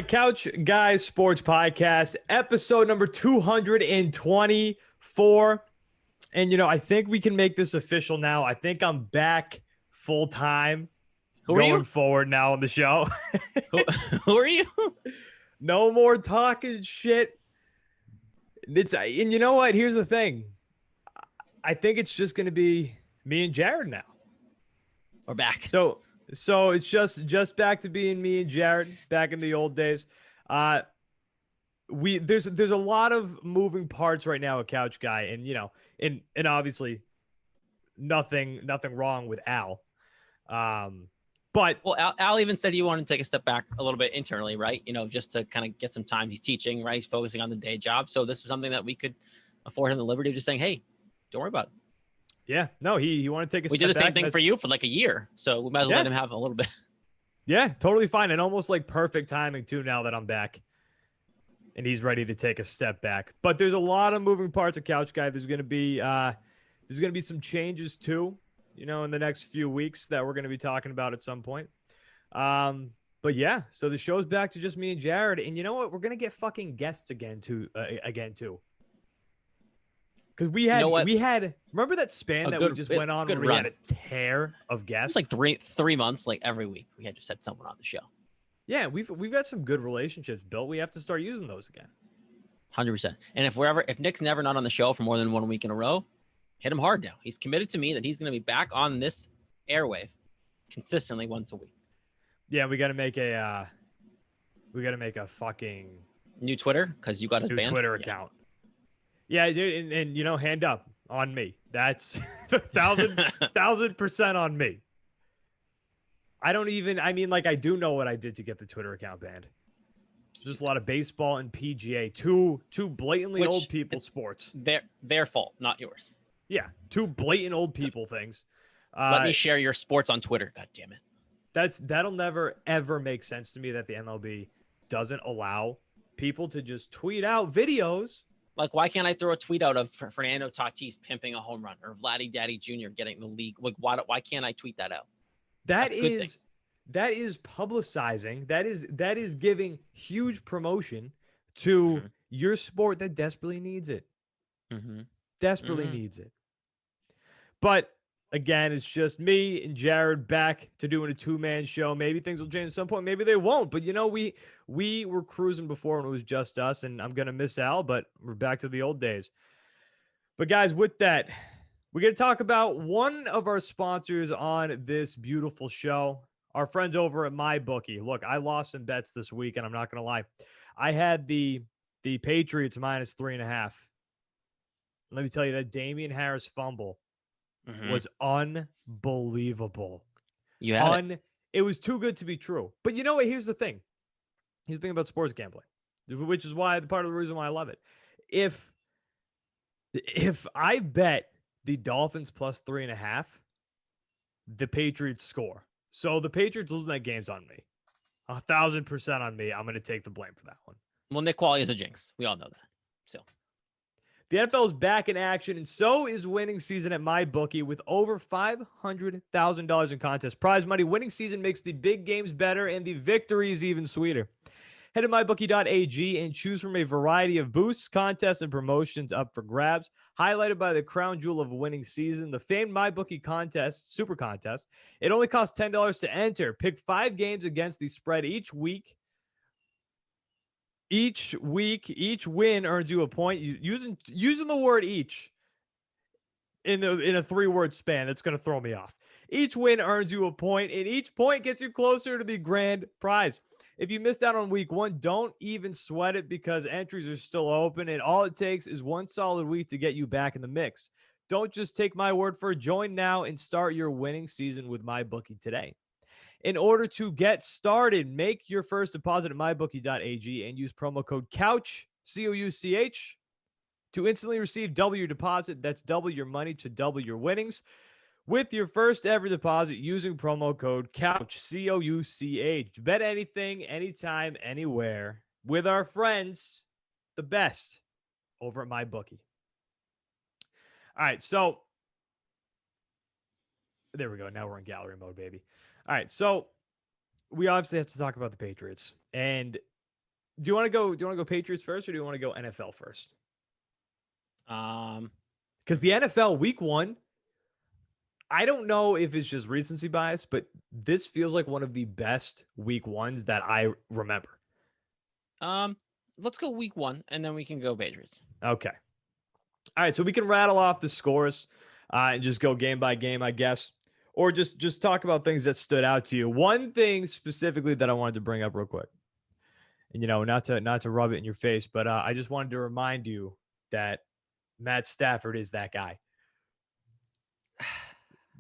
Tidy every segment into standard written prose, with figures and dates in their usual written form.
right, Couch Guys Sports Podcast, episode number 224. And, I think we can make this official now. I think I'm back full time Who are going you? forward now on the show. Who, who are you? No more talking shit. And you know what? Here's the thing. I think it's just going to be me and Jared now. We're back. So it's just back to being me and Jared back in the old days. There's a lot of moving parts right now at Couch Guy, and and obviously nothing wrong with Al. But Well, Al even said he wanted to take a step back a little bit internally, right? Just to kind of get some time. He's teaching, right? He's focusing on the day job. So this is something that we could afford him the liberty of just saying, hey, don't worry about it. Yeah, no, he wanted to take a We step did the same back. thing for you for like a year. So we might as well let him have a little bit. Yeah, totally fine. And almost like perfect timing too now that I'm back. And he's ready to take a step back. But there's a lot of moving parts of Couch Guy. There's gonna be some changes too, in the next few weeks that we're gonna be talking about at some point. But yeah, so the show's back to just me and Jared. And you know what? We're gonna get fucking guests again too. Because we had remember that span we just went on where we had a tear of guests? It's like three months, like every week we had just had someone on the show. Yeah, we've got some good relationships built. We have to start using those again. 100%. And if Nick's never not on the show for more than 1 week in a row, hit him hard now. He's committed to me that he's going to be back on this airwave consistently once a week. Yeah, we got to make a fucking new Twitter because you got his banned. Twitter account. Yeah, dude, and hand up on me. That's 1,000% on me. I do know what I did to get the Twitter account banned. It's just a lot of baseball and PGA, two blatantly old people sports. Their fault, not yours. Yeah, two blatant old people things. Let me share your sports on Twitter. God damn it. That'll never ever make sense to me that the MLB doesn't allow people to just tweet out videos. Like, why can't I throw a tweet out of Fernando Tatis pimping a home run or Vladdy Daddy Jr. getting the league? Like, why can't I tweet that out? That is publicizing. That is giving huge promotion to your sport that desperately needs it. Desperately needs it. But again, it's just me and Jared back to doing a two-man show. Maybe things will change at some point. Maybe they won't. But we were cruising before when it was just us, and I'm gonna miss Al, but we're back to the old days. But guys, with that, we're gonna talk about one of our sponsors on this beautiful show. Our friends over at MyBookie. Look, I lost some bets this week, and I'm not gonna lie. I had the Patriots minus 3.5. Let me tell you that Damian Harris fumble was unbelievable. You had it was too good to be true. But you know what? Here's the thing. Here's the thing about sports gambling, which is part of the reason why I love it. If I bet the Dolphins plus 3.5, the Patriots score. So the Patriots losing that game's on me. 1,000% on me. I'm going to take the blame for that one. Well, Nick Quaglia is a jinx. We all know that. So the NFL is back in action, and so is winning season at MyBookie with over $500,000 in contest prize money. Winning season makes the big games better and the victories even sweeter. Head to mybookie.ag and choose from a variety of boosts, contests, and promotions up for grabs. Highlighted by the crown jewel of winning season, the famed MyBookie contest, super contest. It only costs $10 to enter. Pick 5 games against the spread each week. Each win earns you a point. Using the word "each" in a 3-word span, that's going to throw me off. Each win earns you a point, and each point gets you closer to the grand prize. If you missed out on week 1, don't even sweat it because entries are still open, and all it takes is one solid week to get you back in the mix. Don't just take my word for it. Join now and start your winning season with MyBookie today. In order to get started, make your first deposit at mybookie.ag and use promo code COUCH, COUCH, to instantly receive double your deposit. That's double your money to double your winnings with your first ever deposit using promo code COUCH, COUCH. Bet anything, anytime, anywhere with our friends, the best, over at MyBookie. All right, so there we go. Now we're in gallery mode, baby. All right, so we obviously have to talk about the Patriots. And Do you want to go? Do you want to go Patriots first, or do you want to go NFL first? Because the NFL Week 1, I don't know if it's just recency bias, but this feels like one of the best Week 1s that I remember. Let's go Week 1, and then we can go Patriots. Okay. All right, so we can rattle off the scores and just go game by game, I guess, or just talk about things that stood out to you. One thing specifically that I wanted to bring up real quick, and not to rub it in your face, but I just wanted to remind you that Matt Stafford is that guy.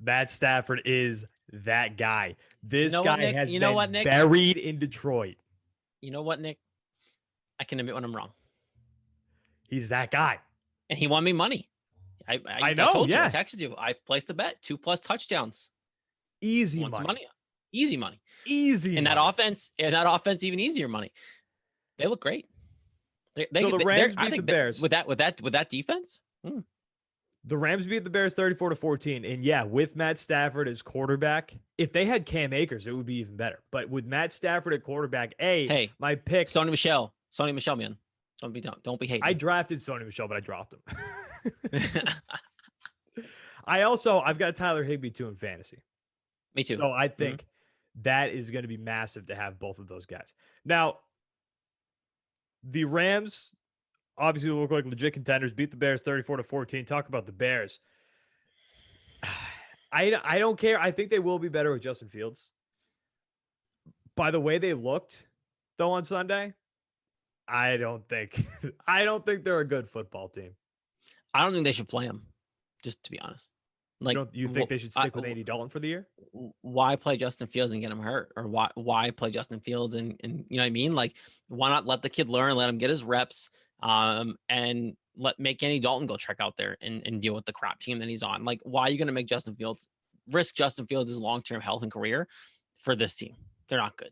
Matt Stafford is that guy. This guy has been buried in Detroit. You know what, Nick? I can admit when I'm wrong. He's that guy. And he won me money. I know. I told you. I texted you. I placed a bet. 2+ touchdowns. Easy money. Easy money. Easy. And that offense, even easier money. They look great. So the Rams beat the Bears with that defense. The Rams beat the Bears 34-14, and yeah, with Matt Stafford as quarterback, if they had Cam Akers, it would be even better. But with Matt Stafford at quarterback, my pick, Sony Michel, man, don't be hating. I drafted Sony Michel, but I dropped him. I've got Tyler Higbee too in fantasy. Me too. So I think that is going to be massive to have both of those guys. Now, the Rams obviously look like legit contenders, beat the Bears 34-14. Talk about the Bears. I don't care. I think they will be better with Justin Fields. By the way they looked, though, on Sunday, I don't think they're a good football team. I don't think they should play him, just to be honest. Like, you think they should stick with Andy Dalton for the year? Why play Justin Fields and get him hurt? Or why play Justin Fields and you know what I mean? Like, why not let the kid learn, let him get his reps, and make Andy Dalton go check out there and deal with the crap team that he's on? Like, why are you going to make risk Justin Fields' long-term health and career for this team? They're not good.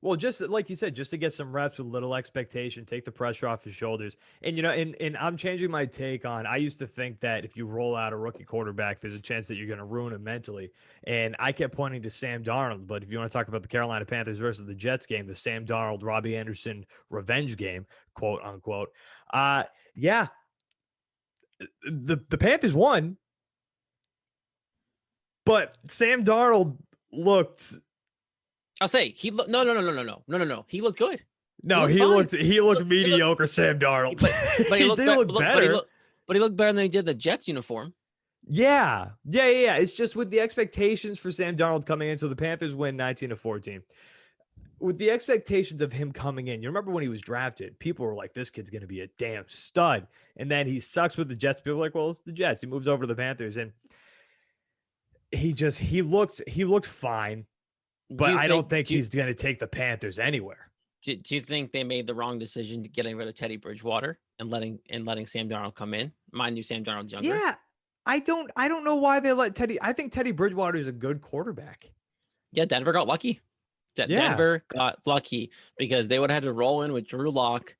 Well, just like you said, just to get some reps with little expectation, take the pressure off his shoulders. And, and I'm changing my take on, I used to think that if you roll out a rookie quarterback, there's a chance that you're going to ruin him mentally. And I kept pointing to Sam Darnold. But if you want to talk about the Carolina Panthers versus the Jets game, the Sam Darnold, Robbie Anderson revenge game, quote unquote. The Panthers won, but Sam Darnold looked... I'll say he looked no. He looked good. No, he looked mediocre. Sam Darnold, but he looked better. But he looked better than he did the Jets uniform. Yeah. It's just with the expectations for Sam Darnold coming in. So the Panthers win 19-14. With the expectations of him coming in, you remember when he was drafted, people were like, "This kid's going to be a damn stud," and then he sucks with the Jets. People were like, "Well, it's the Jets." He moves over to the Panthers, and he looked fine. But I don't think he's going to take the Panthers anywhere. Do you think they made the wrong decision getting rid of Teddy Bridgewater and letting Sam Darnold come in? Mind you, Sam Darnold's younger. Yeah, I don't know why they let Teddy. I think Teddy Bridgewater is a good quarterback. Yeah, Denver got lucky. Denver got lucky because they would have had to roll in with Drew Lock.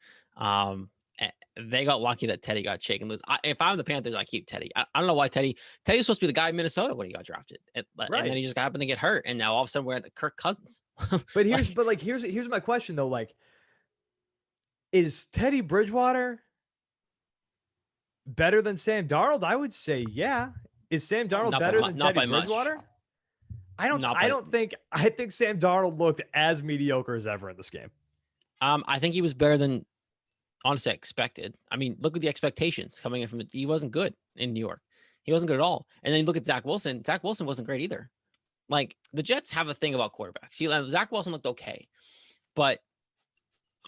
They got lucky that Teddy got shaken loose. If I'm the Panthers, I keep Teddy. I don't know why Teddy was supposed to be the guy in Minnesota when he got drafted, and then he just happened to get hurt, and now all of a sudden we're at Kirk Cousins. But here's my question though: like, is Teddy Bridgewater better than Sam Darnold? I would say yeah. Is Sam Darnold better than Teddy Bridgewater? I think Sam Darnold looked as mediocre as ever in this game. I think he was better than honestly expected. I mean, look at the expectations coming in from he wasn't good in New York. He wasn't good at all. And then you look at Zach Wilson. Zach Wilson wasn't great either. Like, the Jets have a thing about quarterbacks. Zach Wilson looked okay, but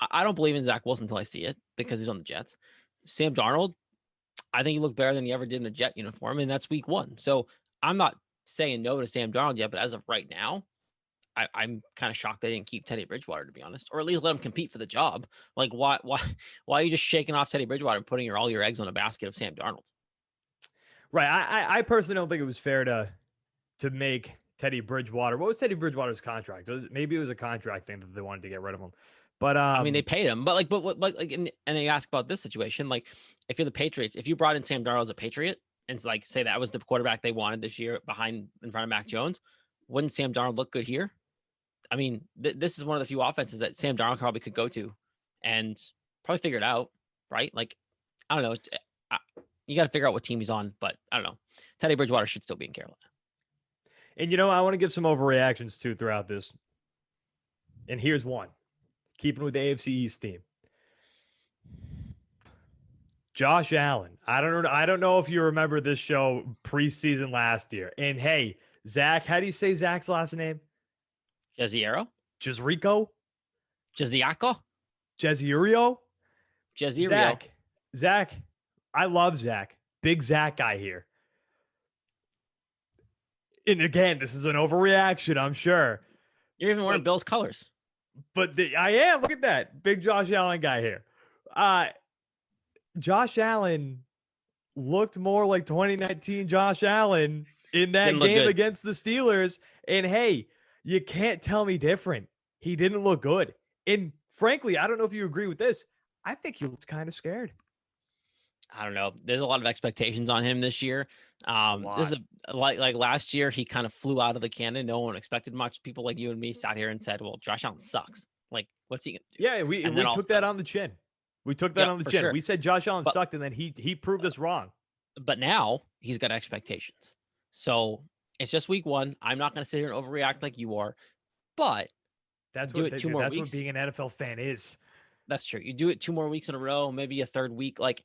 I don't believe in Zach Wilson until I see it because he's on the Jets. Sam Darnold, I think he looked better than he ever did in a Jet uniform, and that's week 1. So I'm not saying no to Sam Darnold yet, but as of right now, I'm kind of shocked they didn't keep Teddy Bridgewater, to be honest, or at least let him compete for the job. Like, why are you just shaking off Teddy Bridgewater and putting all your eggs on a basket of Sam Darnold? Right. I personally don't think it was fair to make Teddy Bridgewater. What was Teddy Bridgewater's contract? Maybe it was a contract thing that they wanted to get rid of him. But I mean, they paid him. But and they ask about this situation. Like, if you're the Patriots, if you brought in Sam Darnold as a Patriot and like say that was the quarterback they wanted this year in front of Mac Jones, wouldn't Sam Darnold look good here? I mean, this is one of the few offenses that Sam Darnold probably could go to and probably figure it out, right? Like, I don't know. You got to figure out what team he's on, but I don't know. Teddy Bridgewater should still be in Carolina. And, I want to give some overreactions, too, throughout this. And here's one. Keeping with the AFC East theme. Josh Allen. I don't know if you remember this show preseason last year. And, hey, Zach, how do you say Zach's last name? Jeziero? Jezrico? Jeziaco? Jezirio? Jezirio. Zach. I love Zach. Big Zach guy here. And again, this is an overreaction, I'm sure. You're even wearing Bill's colors. But I am. Look at that. Big Josh Allen guy here. Josh Allen looked more like 2019 Josh Allen in that game against the Steelers. And hey, you can't tell me different. He didn't look good. And frankly, I don't know if you agree with this. I think he looks kind of scared. I don't know. There's a lot of expectations on him this year. This is like last year, he kind of flew out of the cannon. No one expected much. People like you and me sat here and said, well, Josh Allen sucks. Like, what's he going to do? Yeah, we took that on the chin. We took that on the chin. Sure. We said Josh Allen sucked, and then he proved us wrong. But now he's got expectations. So it's just week one. I'm not going to sit here and overreact like you are, but that's what being an NFL fan is. That's true. You do it 2 more weeks in a row, maybe a third week. Like,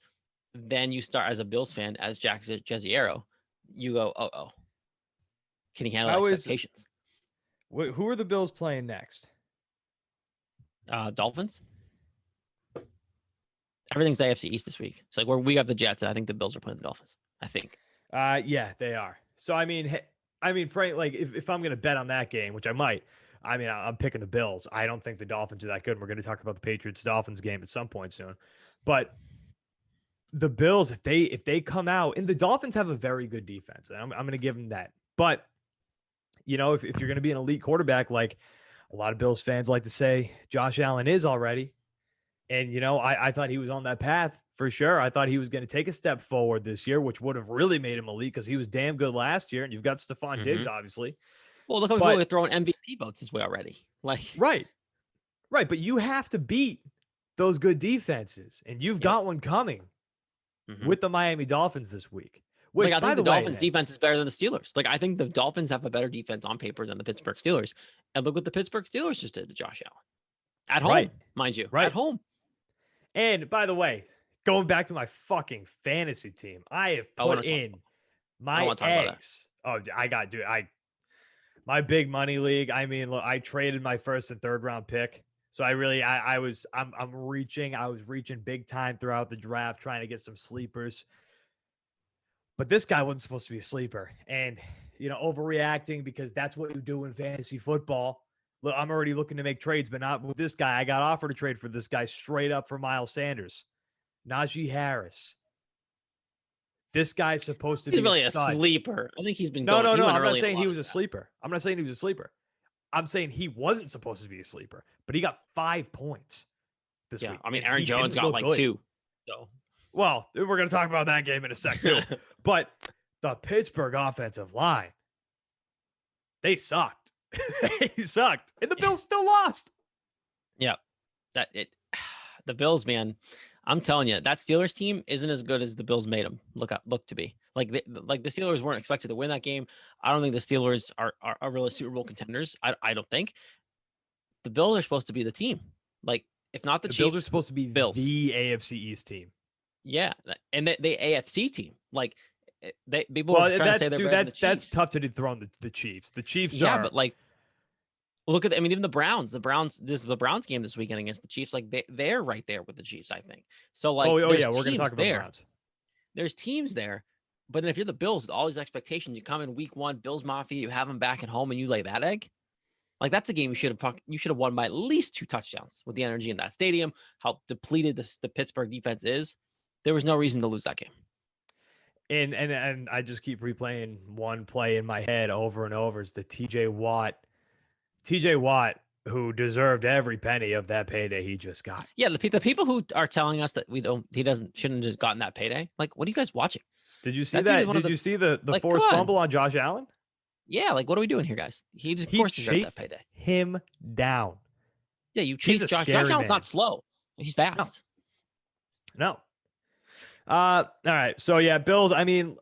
then you start as a Bills fan, as Jack Jeziero, you go, oh, can he handle expectations? Who are the Bills playing next? Dolphins. Everything's AFC East this week. So like, we got the Jets, and I think the Bills are playing the Dolphins. I think. Yeah, they are. So I mean, Frank, like if I'm going to bet on that game, which I might, I'm picking the Bills. I don't think the Dolphins are that good. And we're going to talk about the Patriots Dolphins game at some point soon, but the Bills, if they come out, and the Dolphins have a very good defense, and I'm going to give them that. But if you're going to be an elite quarterback, like a lot of Bills fans like to say, Josh Allen is already. And, I thought he was on that path for sure. I thought he was going to take a step forward this year, which would have really made him elite because he was damn good last year. And you've got Stephon Diggs, obviously. Well, look how people are throwing MVP votes his way already. Like, right. But you have to beat those good defenses, and you've got one coming with the Miami Dolphins this week. Which, I think the Dolphins defense is better than the Steelers. Like, I think the Dolphins have a better defense on paper than the Pittsburgh Steelers. And look what the Pittsburgh Steelers just did to Josh Allen. At home, mind you. At home. And by the way, going back to my fucking fantasy team, I have put in my eggs. Oh, my big money league. I mean, look, I traded my first and third round pick. So I'm reaching. I was reaching big time throughout the draft, trying to get some sleepers. But this guy wasn't supposed to be a sleeper. And, overreacting because that's what you do in fantasy football. Look, I'm already looking to make trades, but not with this guy. I got offered a trade for this guy straight up for Miles Sanders. Najee Harris. This guy's supposed to be really a sleeper. I think he's been No. I'm not saying he was a sleeper. I'm not saying he was a sleeper. I'm saying he wasn't supposed to be a sleeper, but he got 5 points this week. I mean, Aaron Jones got like 2. So, well, we're going to talk about that game in a sec too. But the Pittsburgh offensive line, they sucked. They sucked, and the Bills still lost. Yeah, the Bills, man. I'm telling you, that Steelers team isn't as good as the Bills made them look to be. Like the Steelers weren't expected to win that game. I don't think the Steelers are really Super Bowl contenders. I don't think. The Bills are supposed to be the team. Like, if not the Chiefs, Bills are supposed to be the AFC East team. Yeah, and the AFC team. Like, people are trying to say they're better than the Chiefs. That's tough to dethrone the Chiefs. The Chiefs are. But like, look at even the Browns. The Browns game this weekend against the Chiefs. Like, they're right there with the Chiefs, I think. So like, we're going to talk about the Browns. There's teams there, but then if you're the Bills with all these expectations, you come in week 1, Bills Mafia, you have them back at home, and you lay that egg. Like, that's a game you should have won by at least 2 touchdowns with the energy in that stadium. How depleted the Pittsburgh defense is. There was no reason to lose that game. And I just keep replaying one play in my head over and over. It's the TJ Watt, who deserved every penny of that payday he just got. Yeah, the people who are telling us that shouldn't have gotten that payday. Like, what are you guys watching? Did you see that? Did you see the forced fumble on Josh Allen? Yeah, like, what are we doing here, guys? He of course deserved that payday. Him down. Yeah, you chase Josh. Josh Allen's not slow. He's fast. No. All right. So yeah, Bills. I mean,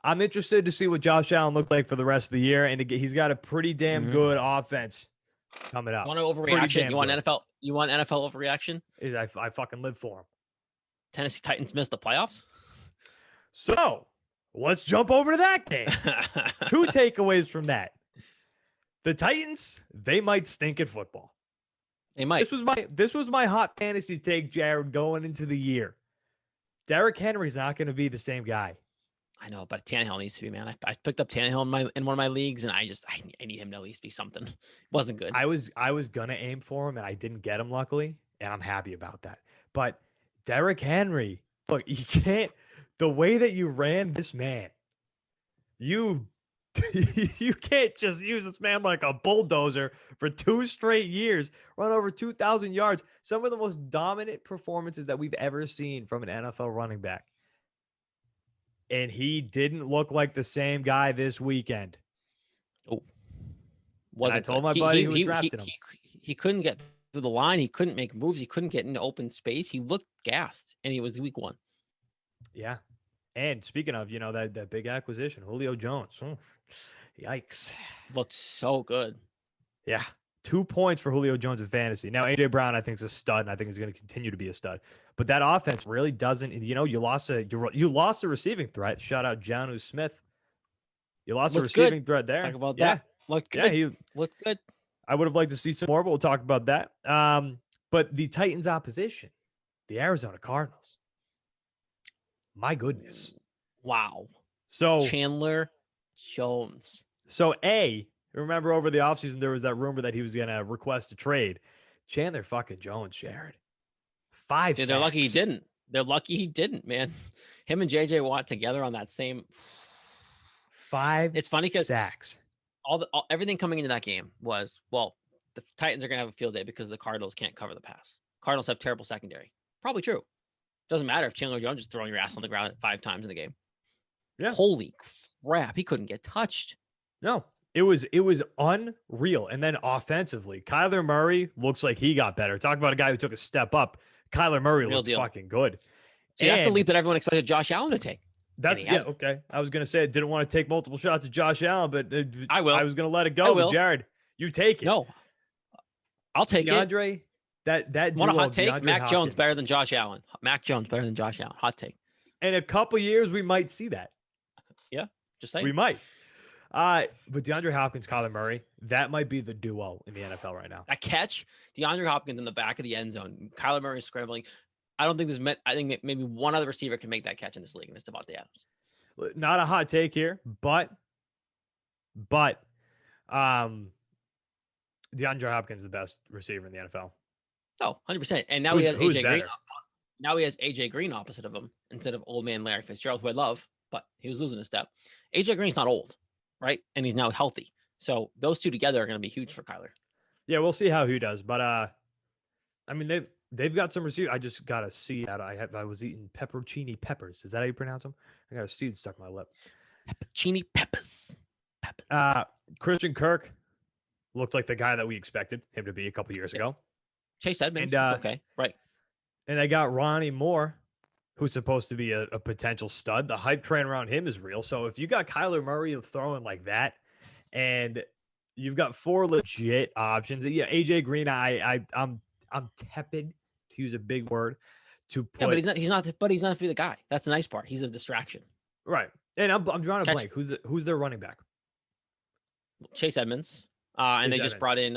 I'm interested to see what Josh Allen looked like for the rest of the year, and he's got a pretty damn good offense coming up. You want an overreaction? You want NFL? You want NFL overreaction? I fucking live for him. Tennessee Titans missed the playoffs. So let's jump over to that game. 2 takeaways from that. The Titans, they might stink at football. They might. This was my hot fantasy take, Jared, going into the year. Derrick Henry's not going to be the same guy. I know, but Tannehill needs to be, man. I picked up Tannehill in one of my leagues, and I need him to at least be something. It wasn't good. I was gonna aim for him, and I didn't get him, luckily, and I'm happy about that. But Derrick Henry, look, you can't. The way that you ran this man, you can't just use this man like a bulldozer for 2 straight years, run over 2,000 yards. Some of the most dominant performances that we've ever seen from an NFL running back. And he didn't look like the same guy this weekend. Oh, wasn't. I told my buddy who was drafting him. He couldn't get through the line. He couldn't make moves. He couldn't get into open space. He looked gassed, and he was week 1. Yeah. And speaking of, that big acquisition, Julio Jones. Oh, yikes. Looked so good. Yeah. 2 points for Julio Jones in fantasy. Now, A.J. Brown, I think, is a stud, and I think he's going to continue to be a stud. But that offense really doesn't, you lost a receiving threat. Shout out Jonnu Smith. You lost a receiving threat there. Talk about that. Looked good. Yeah, he looked good. I would have liked to see some more, but we'll talk about that. But the Titans' opposition, the Arizona Cardinals. My goodness. Wow. So Chandler Jones. So remember over the offseason, there was that rumor that he was going to request a trade. Chandler fucking Jones, Jared. 5 sacks. They're lucky he didn't. They're lucky he didn't, man. Him and J.J. Watt together on that same 5. It's funny because sacks. Everything coming into that game was, well, the Titans are going to have a field day because the Cardinals can't cover the pass. Cardinals have terrible secondary. Probably true. Doesn't matter if Chandler Jones is throwing your ass on the ground 5 times in the game. Yeah. Holy crap. He couldn't get touched. No. It was unreal. And then offensively, Kyler Murray looks like he got better. Talk about a guy who took a step up. Kyler Murray looked fucking good. See, that's the leap that everyone expected Josh Allen to take. Okay. I was going to say I didn't want to take multiple shots at Josh Allen, but I will. I was going to let it go. But Jared, you take it. No. I'll take DeAndre, it. That want a hot take? DeAndre Mac Hopkins. Jones better than Josh Allen. Mac Jones better than Josh Allen. Hot take. In a couple years, we might see that. Yeah. Just saying. We might. But DeAndre Hopkins, Kyler Murray, that might be the duo in the NFL right now. That catch, DeAndre Hopkins in the back of the end zone, Kyler Murray scrambling. I don't think I think maybe one other receiver can make that catch in this league, and it's Devontae Adams. Not a hot take here, but DeAndre Hopkins is the best receiver in the NFL. Oh, 100%. And now he has AJ Green. Now he has AJ Green opposite of him instead of old man Larry Fitzgerald, who I love, but he was losing a step. AJ Green's not old, right? And he's now healthy. So those two together are going to be huge for Kyler. Yeah, we'll see how he does. But I mean, they've got some receivers. I just got a seed out. I was eating pepperoncini peppers. Is that how you pronounce them? I got a seed stuck in my lip. Pepperoncini peppers. Christian Kirk looked like the guy that we expected him to be a couple years ago. Chase Edmonds. Okay, right. And I got Ronnie Moore, who's supposed to be a potential stud. The hype train around him is real. So if you got Kyler Murray throwing like that, and you've got 4 legit options, yeah, AJ Green, I'm tepid, to use a big word, to put. Yeah, but he's not to be the guy. That's the nice part. He's a distraction. Right. And I'm drawing a blank. Who's their running back? Chase Edmonds. And they just brought in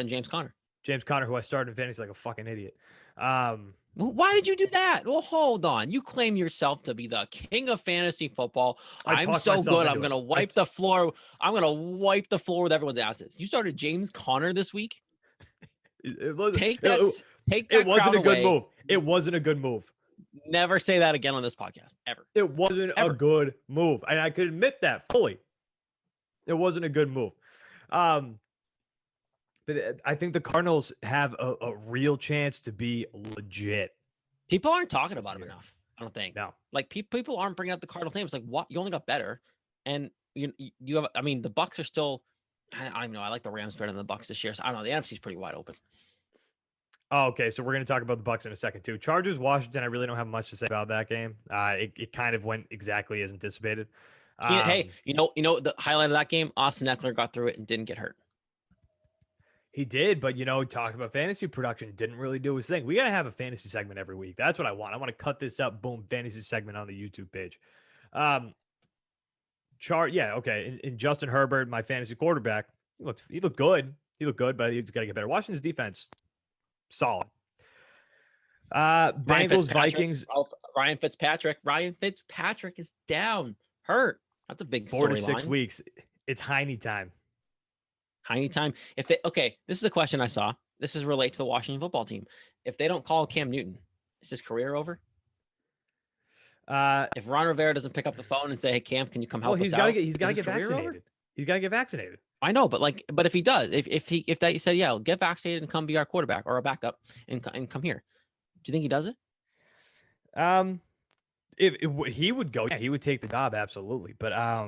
James Conner. James Conner, who I started in fantasy like a fucking idiot. Why did you do that? Well, hold on. You claim yourself to be the king of fantasy football. I'm so good. I'm going to wipe the floor. I'm going to wipe the floor with everyone's asses. You started James Conner this week? It wasn't a good move. It wasn't a good move. Never say that again on this podcast, ever. It wasn't a good move. And I could admit that fully. It wasn't a good move. But I think the Cardinals have a real chance to be legit. People aren't talking about them enough, I don't think. No. Like, people aren't bringing up the Cardinals name. It's like, what? You only got better. And you have, I mean, the Bucks are still, I don't even know. I like the Rams better than the Bucks this year. So I don't know. The NFC is pretty wide open. Oh, okay, so we're going to talk about the Bucks in a second too. Chargers, Washington. I really don't have much to say about that game. It kind of went exactly as anticipated. Hey, the highlight of that game, Austin Eckler got through it and didn't get hurt. He did, but talking about fantasy production didn't really do his thing. We got to have a fantasy segment every week. That's what I want. I want to cut this up. Boom, fantasy segment on the YouTube page. Yeah, okay. And Justin Herbert, my fantasy quarterback, he looked good. He looked good, but he's got to get better. Washington's defense, solid. Bengals, Vikings. Oh, Ryan Fitzpatrick. Ryan Fitzpatrick is down, hurt. That's a big 4 to 6 storyline. weeks. It's Heine time. Heine time. This is a question I saw. This is related to the Washington football team. If they don't call Cam Newton, is his career over? If Ron Rivera doesn't pick up the phone and say, "Hey Cam, can you come help us out?" He's got to get vaccinated. Over? He's got to get vaccinated. I know, but if he does, if that said, "Yeah, get vaccinated and come be our quarterback or a backup and come here," do you think he does it? If he would go, yeah, he would take the job absolutely. But I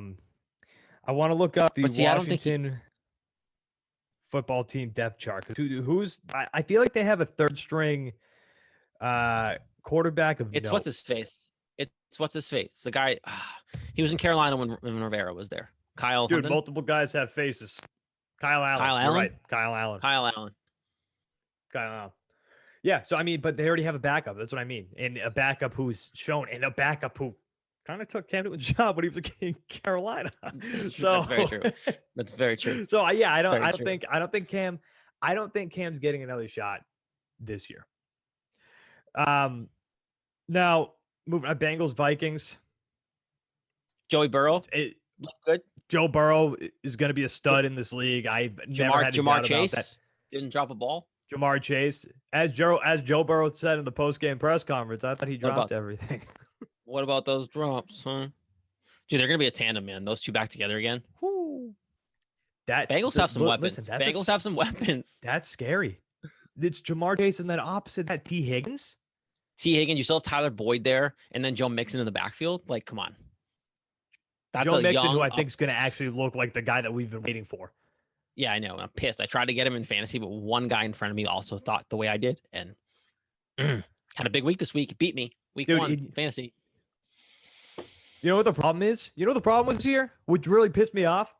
want to look up the Washington football team depth chart. I feel like they have a third string quarterback of what's his face. It's what's his face. The guy, he was in Carolina when Rivera was there. Kyle. Dude, something? multiple guys have faces. Kyle Allen. Kyle Allen. Right. Kyle Allen. Yeah. So but they already have a backup. That's what I mean. And a backup who's shown, and a backup who kind of took Cam Newton's job when he was in Carolina. That's very true. That's very true. So yeah, I don't think Cam's getting another shot this year. Now moving on, Bengals, Vikings. Joey Burrow. Look good. Joe Burrow is going to be a stud in this league. I've never had Jamar Chase didn't drop a ball. Jamar Chase, as Joe Burrow said in the post-game press conference, I thought he dropped everything. What about those drops, huh? Dude, they're going to be a tandem, man. Those two back together again. Whoo. Bengals have some weapons. Bengals have some weapons. That's scary. It's Jamar Chase, and then opposite that, T. Higgins. You still have Tyler Boyd there, and then Joe Mixon in the backfield. Like, come on. That's Joe Mixon, who I think is going to actually look like the guy that we've been waiting for. Yeah, I know. I'm pissed. I tried to get him in fantasy, but one guy in front of me also thought the way I did, and had a big week this week. He beat me. Week 1, fantasy. You know what the problem is? You know what the problem was here? Which really pissed me off?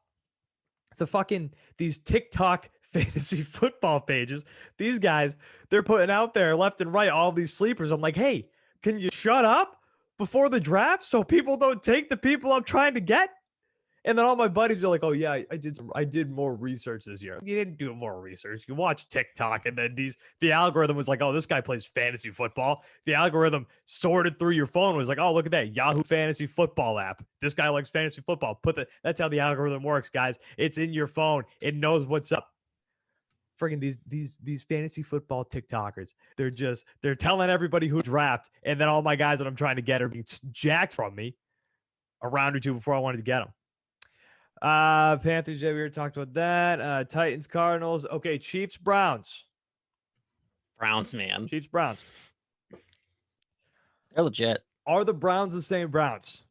It's these TikTok fantasy football pages. These guys, they're putting out there left and right all these sleepers. I'm like, hey, can you shut up before the draft so people don't take the people I'm trying to get? And then all my buddies are like, oh yeah, I did more research this year. You didn't do more research. You watched TikTok, and then the algorithm was like, oh, this guy plays fantasy football. The algorithm sorted through your phone, was like, oh, look at that Yahoo fantasy football app. This guy likes fantasy football. That's how the algorithm works, guys. It's in your phone. It knows what's up. Friggin' these fantasy football TikTokers. They're telling everybody who draft, and then all my guys that I'm trying to get are being jacked from me a round or two before I wanted to get them. Panthers, yeah, we already talked about that. Titans, Cardinals. Okay, Chiefs, Browns. Browns, man. Chiefs, Browns. They're legit. Are the Browns the same Browns?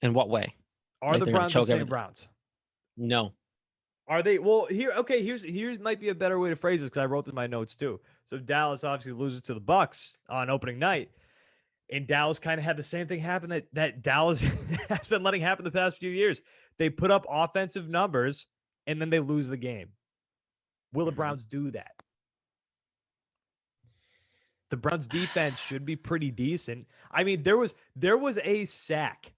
In what way? Are the Browns the same Browns? No. Are they? Well, here's might be a better way to phrase this, because I wrote this in my notes too. So Dallas obviously loses to the Bucks on opening night. And Dallas kind of had the same thing happen that Dallas has been letting happen the past few years. They put up offensive numbers, and then they lose the game. Will the Browns do that? The Browns defense should be pretty decent. I mean, there was a sack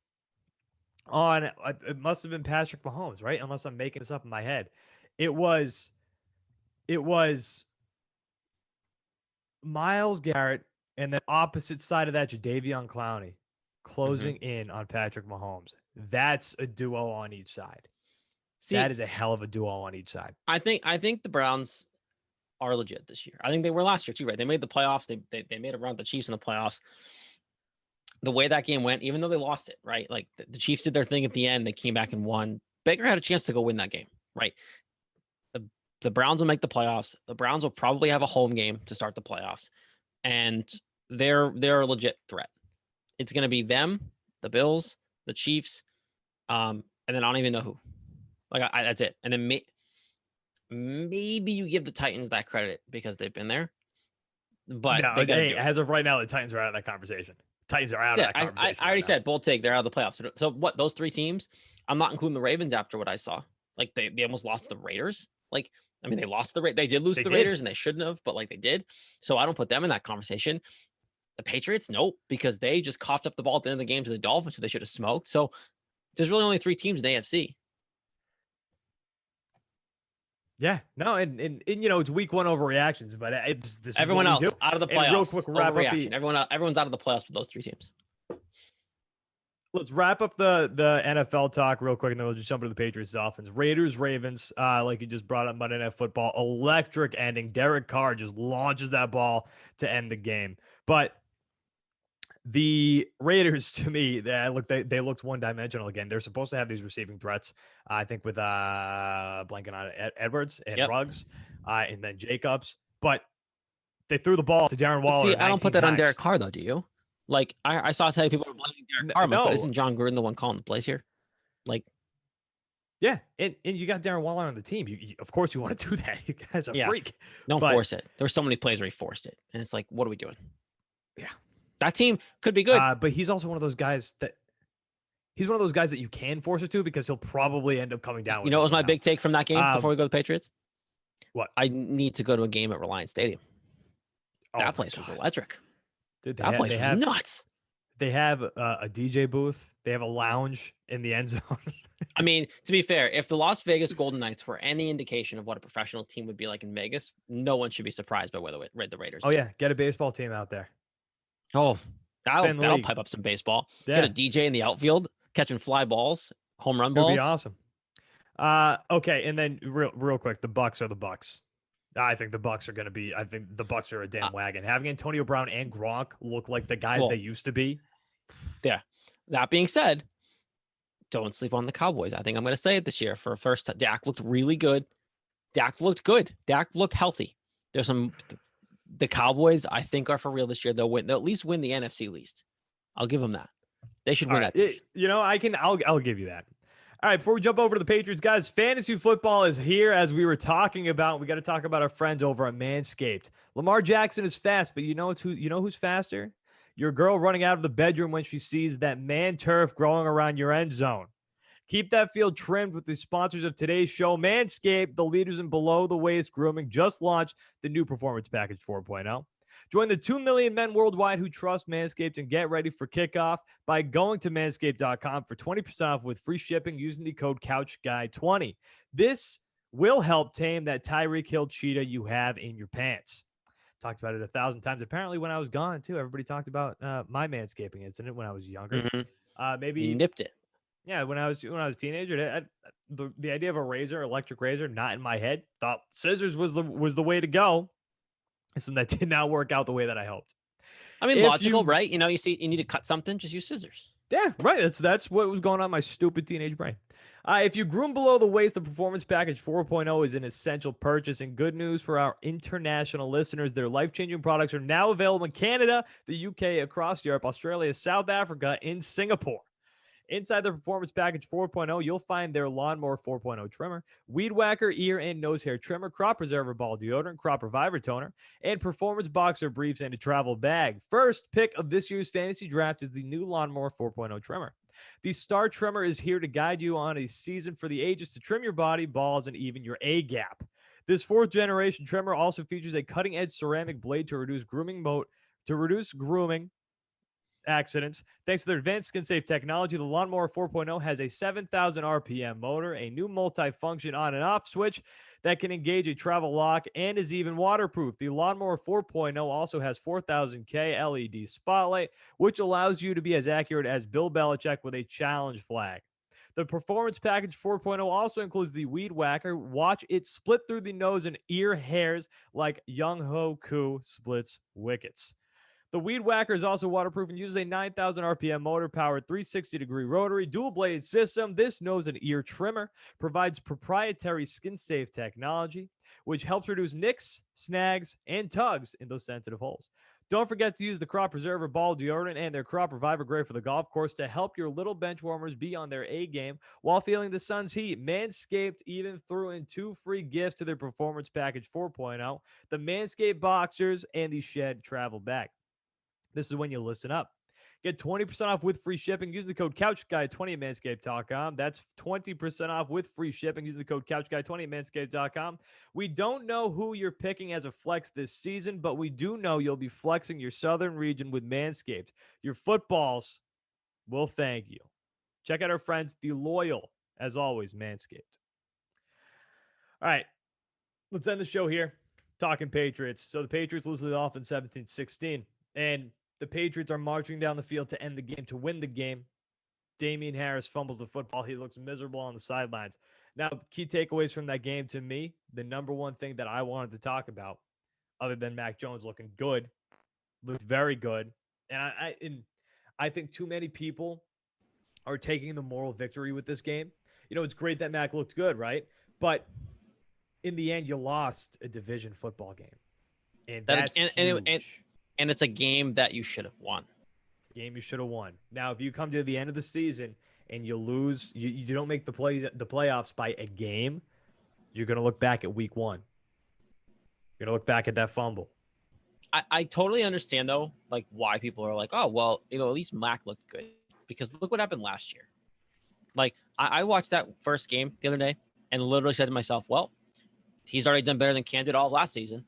on, it must have been Patrick Mahomes, right? Unless I'm making this up in my head. It was Myles Garrett, and then opposite side of that, Jadeveon Clowney closing in on Patrick Mahomes. That's a duo on each side. See, that is a hell of a duo on each side. I think the Browns are legit this year. I think they were last year too, right? They made the playoffs. They made a run with the Chiefs in the playoffs. The way that game went, even though they lost it, right? Like the Chiefs did their thing at the end. They came back and won. Baker had a chance to go win that game, right? The Browns will make the playoffs. The Browns will probably have a home game to start the playoffs. And they're a legit threat. It's going to be them, the Bills, the Chiefs, and then I don't even know who. Like that's it. And then maybe you give the Titans that credit because they've been there, but No, they got to do it. as of right now, the Titans are out of that conversation. Titans are out of that I conversation. already right said bold take. They're out of the playoffs. So what? Those three teams. I'm not including the Ravens after what I saw. Like they almost lost to the Raiders. Like I mean, they lost they did lose to the Raiders and they shouldn't have, but like they did. So I don't put them in that conversation. The Patriots, nope, because they just coughed up the ball at the end of the game to the Dolphins, who they should have smoked. So there's really only three teams in the AFC. Yeah, no, and you know it's week one overreactions, but this everyone is else out of the playoffs. And real quick wrap up everyone's out of the playoffs with those three teams. Let's wrap up the NFL talk real quick, and then we'll just jump into the Patriots Dolphins. Raiders Ravens, like you just brought up Monday Night Football, electric ending. Derek Carr just launches that ball to end the game, but the Raiders, to me, they looked one dimensional again. They're supposed to have these receiving threats. I think with blanking on Edwards and Ruggs, and then Jacobs, but they threw the ball to Darren Waller. See, I don't put that on Derek Carr though. Do you? Like I saw tell you people are blaming Derek Carr, but isn't John Gruden the one calling the plays here? Like, yeah, and you got Darren Waller on the team. You of course you want to do that. You guys are freak. Don't force it. There were so many plays where he forced it, and it's like, what are we doing? Yeah. That team could be good, but he's also one of those guys that you can force it to because he'll probably end up coming down. You know what was my big take from that game before we go to the Patriots? What? I need to go to a game at Reliance Stadium. That place was electric. Dude, that place was nuts. They have a DJ booth. They have a lounge in the end zone. I mean, to be fair, if the Las Vegas Golden Knights were any indication of what a professional team would be like in Vegas, no one should be surprised by whether the Raiders. Oh, yeah. Get a baseball team out there. Oh, that'll pipe up some baseball. Yeah. Get a DJ in the outfield catching fly balls, home run balls. It'd be awesome. Okay, and then real quick, the Bucks are the Bucks. I think the Bucks are going to be. I think the Bucks are a damn wagon. Having Antonio Brown and Gronk look like the guys they used to be. Yeah. That being said, don't sleep on the Cowboys. I think I'm going to say it this year for a first time. Dak looked really good. Dak looked good. Dak looked healthy. The Cowboys, I think, are for real this year. They'll win. They'll at least win the NFC least. I'll give them that. They should win that. I'll give you that. All right, before we jump over to the Patriots, guys, fantasy football is here, as we were talking about. We got to talk about our friends over at MANSCAPED. Lamar Jackson is fast, but you know who's faster? Your girl running out of the bedroom when she sees that man turf growing around your end zone. Keep that field trimmed with the sponsors of today's show. Manscaped, the leaders in below-the-waist grooming, just launched the new Performance Package 4.0. Join the 2 million men worldwide who trust Manscaped and get ready for kickoff by going to manscaped.com for 20% off with free shipping using the code CouchGuy20. This will help tame that Tyreek Hill cheetah you have in your pants. Talked about it 1,000 times. Apparently, when I was gone, too, everybody talked about my manscaping incident when I was younger. Mm-hmm. Maybe you nipped it. Yeah, when I was a teenager, the idea of a electric razor, not in my head. Thought scissors was the way to go. So that did not work out the way that I hoped. I mean, logical, right? You need to cut something, just use scissors. Yeah, right. That's what was going on in my stupid teenage brain. If you groom below the waist, the Performance Package 4.0 is an essential purchase. And good news for our international listeners, their life-changing products are now available in Canada, the UK, across Europe, Australia, South Africa, and Singapore. Inside the Performance Package 4.0, you'll find their Lawnmower 4.0 trimmer, Weed Whacker ear and nose hair trimmer, Crop Preserver ball deodorant, Crop Reviver toner, and Performance Boxer briefs and a travel bag. First pick of this year's fantasy draft is the new Lawnmower 4.0 trimmer. The Star Trimmer is here to guide you on a season for the ages to trim your body, balls, and even your A-gap. This fourth-generation trimmer also features a cutting-edge ceramic blade to reduce grooming accidents. Thanks to their advanced skin-safe technology, the Lawnmower 4.0 has a 7,000 RPM motor, a new multi-function on and off switch that can engage a travel lock, and is even waterproof. The Lawnmower 4.0 also has 4,000K LED spotlight, which allows you to be as accurate as Bill Belichick with a challenge flag. The Performance Package 4.0 also includes the Weed Whacker. Watch it split through the nose and ear hairs like Young Ho Koo splits wickets. The Weed Whacker is also waterproof and uses a 9,000 RPM motor-powered 360-degree rotary dual-bladed system. This nose and ear trimmer provides proprietary skin-safe technology, which helps reduce nicks, snags, and tugs in those sensitive holes. Don't forget to use the Crop Preserver Ball Deodorant and their Crop Reviver Gray for the golf course to help your little bench warmers be on their A game while feeling the sun's heat. Manscaped even threw in 2 free gifts to their Performance Package 4.0, the Manscaped Boxers and the Shed Travel Bag. This is when you listen up. Get 20% off with free shipping. Use the code CouchGuy20 at manscaped.com. That's 20% off with free shipping. Use the code CouchGuy20 at manscaped.com. We don't know who you're picking as a flex this season, but we do know you'll be flexing your southern region with Manscaped. Your footballs will thank you. Check out our friends, the loyal, as always, Manscaped. All right, let's end the show here. Talking Patriots. So the Patriots lose to the Dolphins 17-16, and the Patriots are marching down the field to end the game, to win the game. Damian Harris fumbles the football. He looks miserable on the sidelines. Now, key takeaways from that game to me, the number one thing that I wanted to talk about, other than Mac Jones looking good, looked very good. And I think too many people are taking the moral victory with this game. You know, it's great that Mac looked good, right? But in the end, you lost a division football game. And that's huge. And it's a game that you should have won. It's a game you should have won. Now, if you come to the end of the season and you lose, you don't make the playoffs by a game, you're going to look back at week 1. You're going to look back at that fumble. I totally understand, though, like why people are like, oh, well, you know, at least Mac looked good. Because look what happened last year. Like, I watched that first game the other day and literally said to myself, well, he's already done better than Cam did all of last season.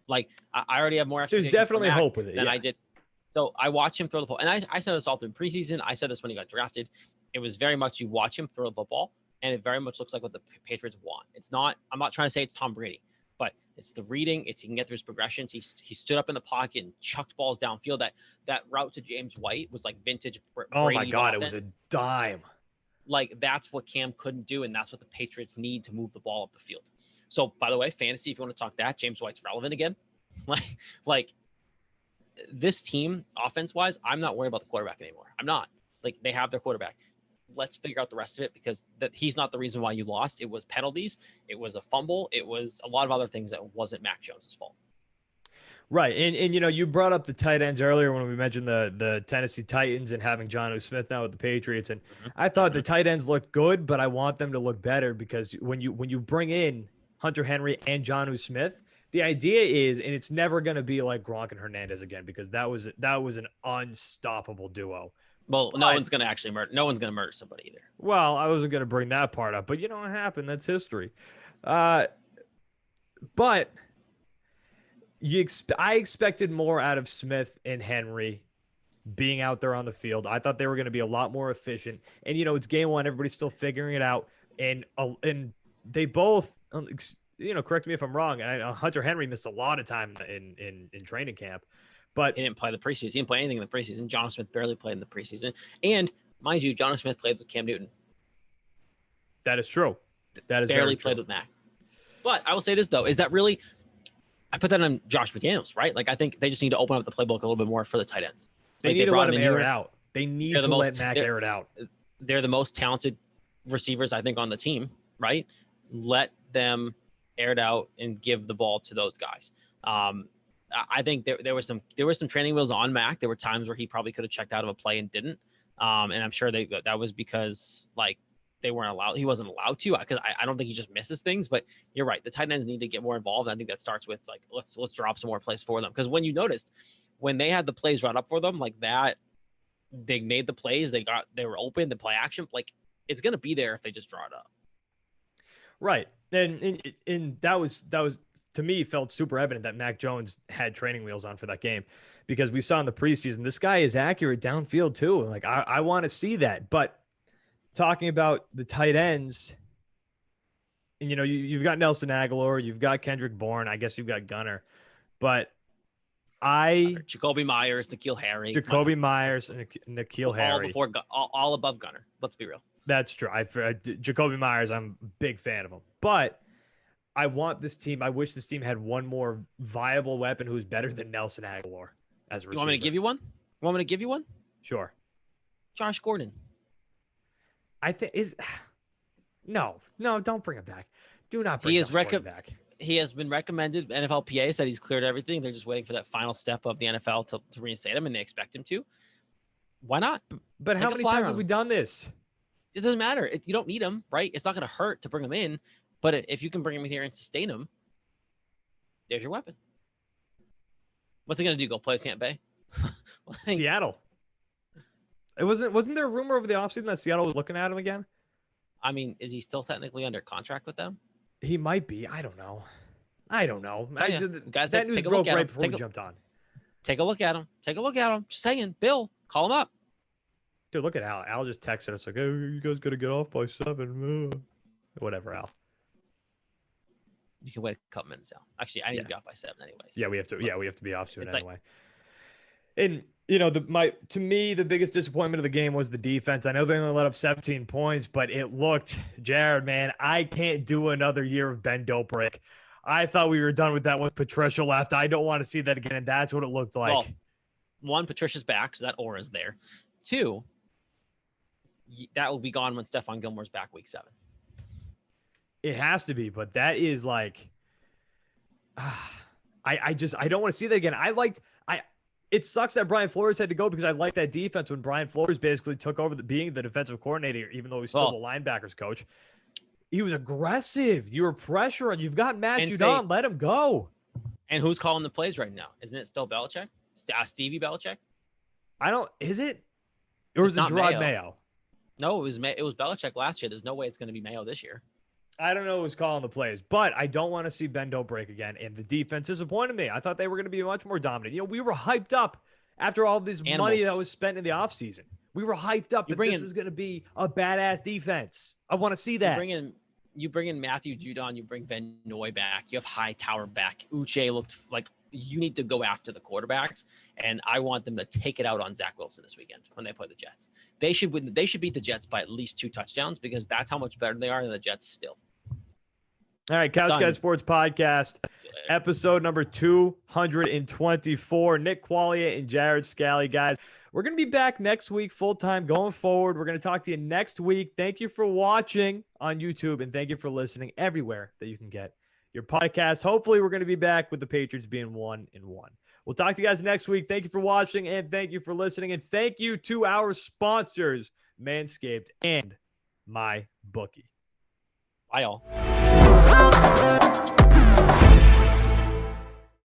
Like, I already have more expectations. There's definitely hope with it than I did. So I watch him throw the football. And I said this all through preseason. I said this when he got drafted. It was very much you watch him throw the football, and it very much looks like what the Patriots want. It's not – I'm not trying to say it's Tom Brady, but it's the reading. It's he can get through his progressions. He stood up in the pocket and chucked balls downfield. That route to James White was like vintage Brady. Oh, my God. Offense. It was a dime. Like, that's what Cam couldn't do, and that's what the Patriots need to move the ball up the field. So, by the way, fantasy, if you want to talk that, James White's relevant again. Like this team, offense-wise, I'm not worried about the quarterback anymore. I'm not. Like, they have their quarterback. Let's figure out the rest of it, because he's not the reason why you lost. It was penalties. It was a fumble. It was a lot of other things that wasn't Mac Jones' fault. Right. And you know, you brought up the tight ends earlier when we mentioned the Tennessee Titans and having Jonnu Smith now with the Patriots. And I thought the tight ends looked good, but I want them to look better, because when you bring in Hunter Henry and Jonnu Smith, the idea is, and it's never going to be like Gronk and Hernandez again, because that was an unstoppable duo. Well, no one's going to actually murder. No one's going to murder somebody either. Well, I wasn't going to bring that part up, but you know what happened? That's history. But I expected more out of Smith and Henry being out there on the field. I thought they were going to be a lot more efficient. And you know, it's game 1. Everybody's still figuring it out. And they both. You know, correct me if I'm wrong. Hunter Henry missed a lot of time in training camp, but he didn't play the preseason. He didn't play anything in the preseason. Jonnu Smith barely played in the preseason. And mind you, Jonnu Smith played with Cam Newton. That is true. That is barely played with Mac. But I will say this, though, is that really, I put that on Josh McDaniels, right? Like, I think they just need to open up the playbook a little bit more for the tight ends. They need to let him air it out. They need to let Mac air it out. They're the most talented receivers, I think, on the team, right? Let them air it out and give the ball to those guys. I think there were some training wheels on Mac. There were times where he probably could have checked out of a play and didn't. And I'm sure that was because like they weren't allowed. He wasn't allowed to, because I don't think he just misses things. But you're right. The tight ends need to get more involved. I think that starts with like let's drop some more plays for them, because when you noticed when they had the plays brought up for them like that, they made the plays. They were open to play action. Like, it's gonna be there if they just draw it up. Right. And that was to me felt super evident that Mac Jones had training wheels on for that game, because we saw in the preseason this guy is accurate downfield too. Like I want to see that. But talking about the tight ends, and you know, you've got Nelson Aguilar, you've got Kendrick Bourne, I guess you've got Gunner, but Jacoby Myers, N'Keal Harry, N'Keal Harry, all above Gunner. Let's be real. That's true. Jacoby Myers, I'm a big fan of him. But I want this team. I wish this team had one more viable weapon who's better than Nelson Aguilar as a receiver. You want me to give you one? You want me to give you one? Sure. Josh Gordon. I think is no, don't bring him back. Do not bring him back. he has been recommended. NFLPA said he's cleared everything. They're just waiting for that final step of the NFL to reinstate him, and they expect him to. Why not? But how many times have we done this? It doesn't matter. You don't need him, right? It's not going to hurt to bring him in. But if you can bring him here and sustain him, there's your weapon. What's he going to do? Go play with Tampa Bay? Seattle. It wasn't there a rumor over the offseason that Seattle was looking at him again? I mean, is he still technically under contract with them? He might be. I don't know. Guys, that news broke right before we jumped on. Take a look at him. Just saying, Bill, call him up. Dude, look at Al. Al just texted us like, "Hey, you guys got to get off by 7." Whatever, Al. You can wait a couple minutes, Al. Actually, I need to be off by 7 anyways. Yeah, we have to. Yeah, we have to be off soon anyway. Like, and you know, to me, the biggest disappointment of the game was the defense. I know they only let up 17 points, but it looked, Jared, man, I can't do another year of Ben Dobrik. I thought we were done with that once Patricia left. I don't want to see that again, and that's what it looked like. Well, one, Patricia's back, so that aura is there. 2, that will be gone when Stephon Gilmore's back week 7. It has to be, but that is like, I don't want to see that again. It sucks that Brian Flores had to go because I liked that defense when Brian Flores basically took over being the defensive coordinator, even though he's still the linebackers coach. He was aggressive. You were pressuring. You've got Matt Judon. Let him go. And who's calling the plays right now? Isn't it still Belichick? Stevie Belichick? Is it? Or is it Gerard Mayo? No, it was Belichick last year. There's no way it's going to be Mayo this year. I don't know who's calling the plays, but I don't want to see Ben Dobrik again. And the defense disappointed me. I thought they were going to be much more dominant. You know, we were hyped up after all this money that was spent in the offseason. We were hyped up that this was going to be a badass defense. I want to see that. You bring in Matthew Judon. You bring Van Noy back. You have Hightower back. Uche looked like you need to go after the quarterbacks, and I want them to take it out on Zach Wilson this weekend when they play the Jets. They should win. They should beat the Jets by at least 2 touchdowns because that's how much better they are than the Jets still. All right, Couch Guys Sports Podcast, episode number 224. Nick Quaglia and Jared Scali, guys. We're going to be back next week full-time going forward. We're going to talk to you next week. Thank you for watching on YouTube, and thank you for listening everywhere that you can get your podcast. Hopefully, we're going to be back with the Patriots being 1-1. We'll talk to you guys next week. Thank you for watching, and thank you for listening. And thank you to our sponsors, MANSCAPED and MyBookie. Bye, y'all.